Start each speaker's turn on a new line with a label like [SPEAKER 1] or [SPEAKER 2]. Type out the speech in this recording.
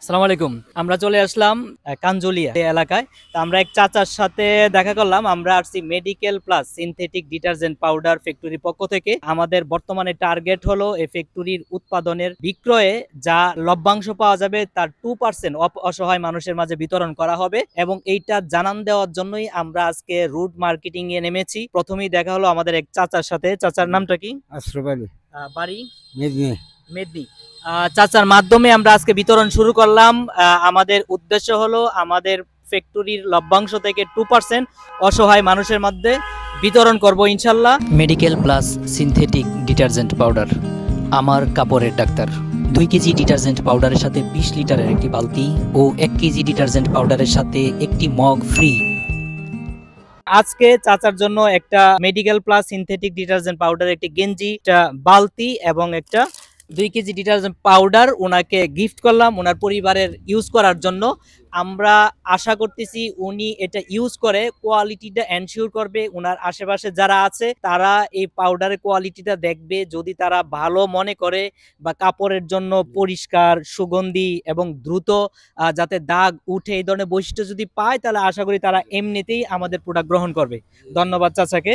[SPEAKER 1] আসসালামু আলাইকুম। আমরা চলে আসলাম কাঞ্জলিয়া এলাকায়। তো আমরা এক চাচার সাথে দেখা করলাম। আমরা আসছি medical plus synthetic detergent powder ফ্যাক্টরির পক্ষ থেকে। আমাদের বর্তমানে টার্গেট হলো এই ফ্যাক্টরির উৎপাদনের বিক্রয়ে যা লভ্যাংশ পাওয়া যাবে তার 2% অসহায় মানুষের মাঝে বিতরণ করা হবে এবং এইটা জানান দেওয়ার জন্যই আমরা আজকে রুট মার্কেটিং এ নেমেছি। প্রথমেই দেখা হলো আমাদের এক চাচার সাথে। চাচার নামটা কি?
[SPEAKER 2] আশরাফ আলী,
[SPEAKER 1] বাড়ি
[SPEAKER 2] মেদিনী।
[SPEAKER 1] মেদনি। চাচার মাধ্যমে আমরা আজকে বিতরণ শুরু করলাম। আমাদের উদ্দেশ্য হলো আমাদের ফ্যাক্টরির লভ্যাংশ থেকে 2% অসহায় মানুষের মধ্যে বিতরণ করব ইনশাল্লাহ। Medical plus synthetic detergent powder আমার কাপড়ের ডাক্তার। 2 কেজি ডিটারজেন্ট পাউডারের সাথে 20 লিটারের একটি বালতি ও 1 কেজি ডিটারজেন্ট পাউডারের সাথে একটি মগ ফ্রি। আজকে চাচার জন্য একটা medical plus synthetic detergent powder, একটি গেঞ্জি, একটা বালতি এবং একটা 2 কেজি ডিটারজেন্ট পাউডার ওনাকে গিফট করলাম ওনার পরিবারের ইউজ করার জন্য। আমরা আশা করতেছি উনি এটা ইউজ করে কোয়ালিটিটা এনশিওর করবে। ওনার আশেপাশে যারা আছে তারা এই পাউডারের কোয়ালিটিটা দেখবে, যদি তারা ভালো মনে করে বা কাপড়ের জন্য পরিষ্কার, সুগন্ধি এবং দ্রুত যাতে দাগ উঠে এই ধরনের বৈশিষ্ট্য যদি পায়, তাহলে আশা করি তারা এমনিতেই আমাদের প্রোডাক্ট গ্রহণ করবে। ধন্যবাদ চাচাকে।